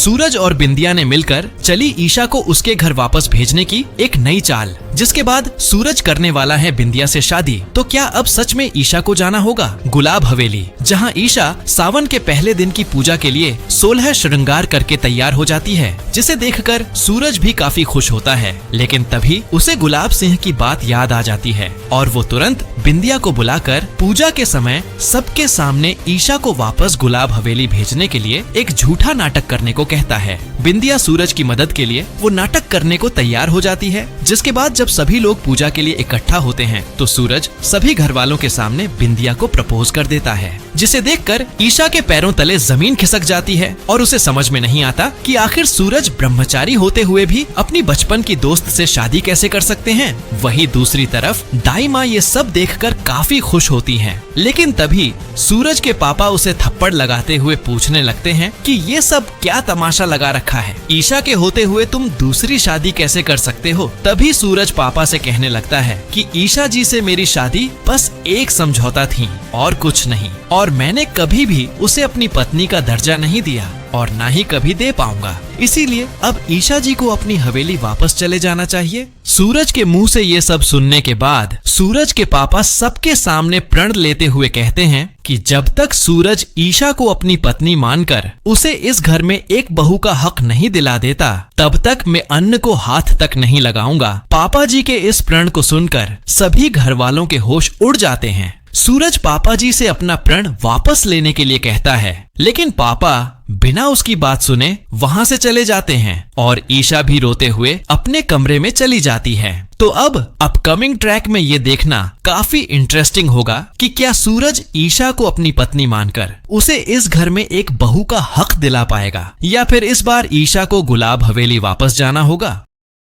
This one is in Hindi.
सूरज और बिंदिया ने मिलकर चली ईशा को उसके घर वापस भेजने की एक नई चाल। जिसके बाद सूरज करने वाला है बिंदिया से शादी। तो क्या अब सच में ईशा को जाना होगा गुलाब हवेली, जहां ईशा सावन के पहले दिन की पूजा के लिए 16 श्रृंगार करके तैयार हो जाती है, जिसे देखकर सूरज भी काफी खुश होता है। लेकिन तभी उसे गुलाब सिंह की बात याद आ जाती है और वो तुरंत बिंदिया को बुलाकर पूजा के समय सबके सामने ईशा को वापस गुलाब हवेली भेजने के लिए एक झूठा नाटक करने को कहता है। बिंदिया सूरज की मदद के लिए वो नाटक करने को तैयार हो जाती है। जिसके बाद जब सभी लोग पूजा के लिए इकट्ठा होते हैं तो सूरज सभी घर वालों के सामने बिंदिया को प्रपोज कर देता है, जिसे देखकर ईशा के पैरों तले जमीन खिसक जाती है और उसे समझ में नहीं आता कि आखिर सूरज ब्रह्मचारी होते हुए भी अपनी बचपन की दोस्त से शादी कैसे कर सकते हैं। वहीं दूसरी तरफ दाई माँ ये सब देखकर काफी खुश होती हैं। लेकिन तभी सूरज के पापा उसे थप्पड़ लगाते हुए पूछने लगते हैं कि ये सब क्या तमाशा लगा रखा है, ईशा के होते हुए तुम दूसरी शादी कैसे कर सकते हो। तभी सूरज पापा से कहने लगता है कि ईशा जी से मेरी शादी बस एक समझौता थी और कुछ नहीं, और मैंने कभी भी उसे अपनी पत्नी का दर्जा नहीं दिया और ना ही कभी दे पाऊंगा। इसीलिए अब ईशा जी को अपनी हवेली वापस चले जाना चाहिए। सूरज के मुंह से ये सब सुनने के बाद सूरज के पापा सबके सामने प्रण लेते हुए कहते हैं कि जब तक सूरज ईशा को अपनी पत्नी मानकर उसे इस घर में एक बहू का हक नहीं दिला देता, तब तक मैं अन्न को हाथ तक नहीं लगाऊंगा। पापा जी के इस प्रण को सुनकर सभी घर वालों के होश उड़ जाते हैं। सूरज पापा जी से अपना प्रण वापस लेने के लिए कहता है, लेकिन पापा बिना उसकी बात सुने वहां से चले जाते हैं और ईशा भी रोते हुए अपने कमरे में चली जाती है। तो अब अपकमिंग ट्रैक में ये देखना काफी इंटरेस्टिंग होगा कि क्या सूरज ईशा को अपनी पत्नी मानकर उसे इस घर में एक बहू का हक दिला पाएगा या फिर इस बार ईशा को गुलाब हवेली वापस जाना होगा।